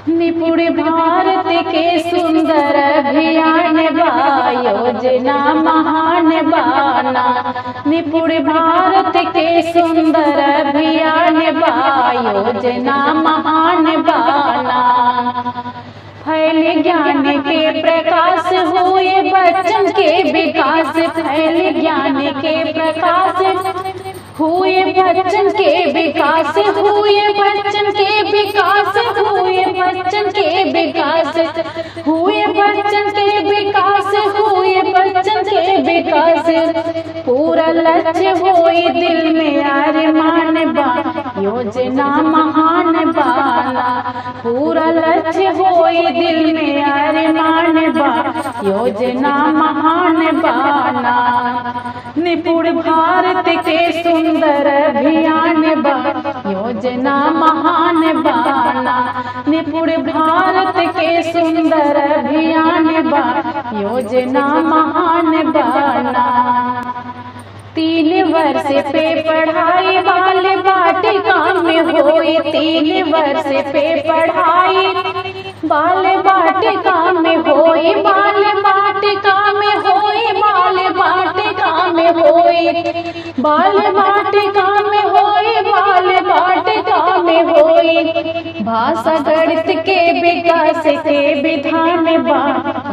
निपुण भारत के सुंदर अभियान बा, योजना महान बाना। निपुण भारत के सुंदर अभियान बा, योजना महान बाना। फैल ज्ञान के प्रकाश हुए बच्चन के विकास, फैल ज्ञान के प्रकाश हुए बच्चन के विकास, हुए बच्चन के विकास, हुए बच्चन के विकास, हुए बच्चन के विकास, हुए बच्चन के विकास। पूरा लक्ष्य होई दिल में अरमान बा, योजना महान बाना। पूरा लक्ष्य होई दिल में अरमान बा, योजना महान बाना। निपुण भारत के सुंदर अभियान बा, योजना महान बाना। निपुण भारत के सुंदर अभियान बा, योजना महान बाना। 3 वर्ष पे पढ़ाई बाल बाटिका में होई, 3 वर्ष पे पढ़ाई बाल बाटिका में होई, बाल बाटिका में होई, बाल बाटिका में होई, बाल बाटिका में होई, बाल बाटिका में होई। भाषा गणित के विकास के विधान बा,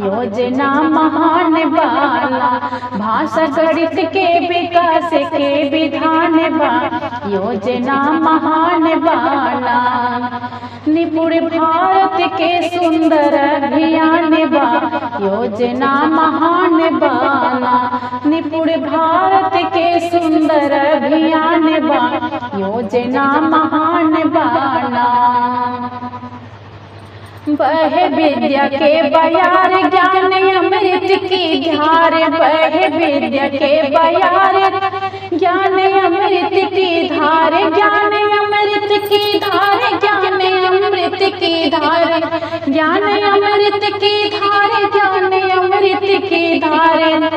योजना महान बाना। भाषा गणित के विकास के विधान बा, योजना महान बाना। निपुण भारत के सुंदर अभियान बा, योजना महान बाना। निपुण भारत के सुंदर अभियान बा, योजना महान बाना। बह विद्या के बयार ज्ञान अमृत की धार, बह विद्या के बयार ज्ञान अमृत की धार, ज्ञान अमृत की धार, ज्ञान अमृत की धार, ज्ञान अमृत की धार, ज्ञान अमृत की धार।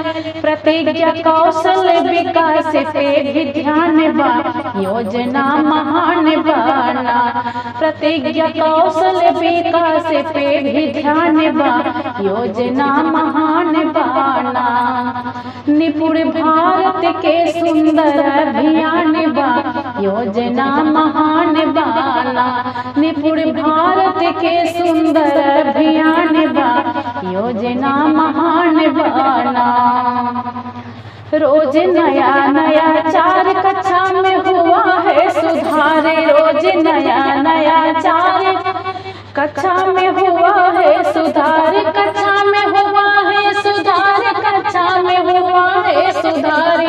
प्रतिज्ञा कौशल विकास पे भी ध्यान बा, योजना महान बाना। प्रतिज्ञा कौशल विकास पे भी ध्यान बा, योजना महान बाना। निपुण भारत के सुंदर अभियान बा, योजना महान बाना। निपुण भारत के सुंदर अभियान बा, योजना महान बाना। रोज नया नया चार कक्षा में हुआ है सुधार, रोज नया नया चार कक्षा में हुआ है सुधार, कक्षा में हुआ है सुधार, कक्षा में हुआ है सुधार,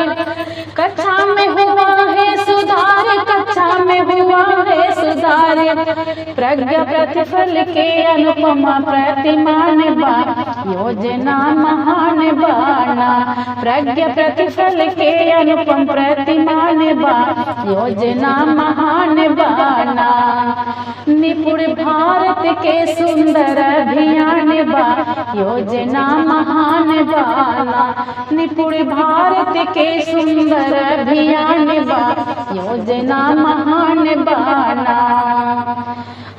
कक्षा में हुआ है सुधार, कक्षा में हुआ है सुधार। प्रज्ञा प्रतिफल के अनुपमा प्रतिमान बा, योजना महान बाना। प्रज्ञा प्रतिफल के अनुपम प्रतिमान बा, योजना महान बाना। निपुण भारत के सुंदर अभियान बा, योजना महान बाना। निपुण भारत के सुंदर अभियान बा, योजना महान बाना।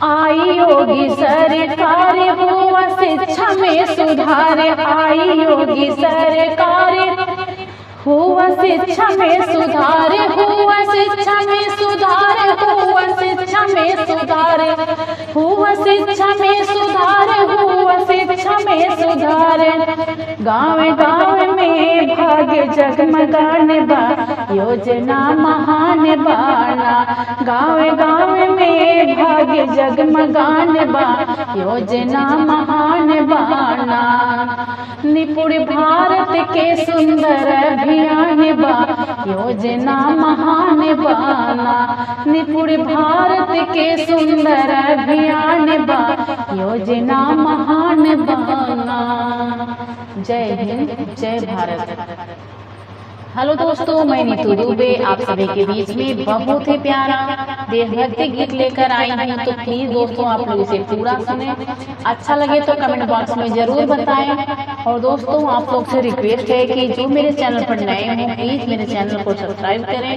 आई योगी सरकार हुआ शिक्षा में सुधार, आई योगी सरकार हुआ शिक्षा में सुधार, हुआ शिक्षा में सुधार, हुआ शिक्षा में सुधार, हुआ शिक्षा में सुधार, हुआ शिक्षा में सुधार। गाँव गाँव में भाग्य जगमगान बा, योजना महान बाना। गाँव गाँव में भाग्य जगमगान बा, योजना महान बाना। निपुण भारत के सुंदर अभियान बा, योजना महान बाना। निपुण भारत के सुंदर अभियान बा, योजना महान बाना। जय हिंद, जय भारत। हेलो दोस्तों, मैं नीतू दुबे आप सभी के बीच में बहुत ही प्यारा देशभक्ति गीत लेकर आई हूँ। तो प्लीज दोस्तों आप लोग इसे पूरा सुने, अच्छा लगे तो कमेंट बॉक्स में जरूर बताएं। और दोस्तों आप लोग से रिक्वेस्ट है कि जो मेरे चैनल पर नए हो प्लीज मेरे चैनल को सब्सक्राइब करें।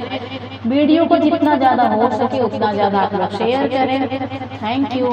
वीडियो को जितना ज़्यादा हो सके उतना ज़्यादा आप लोग शेयर करें। Thank you.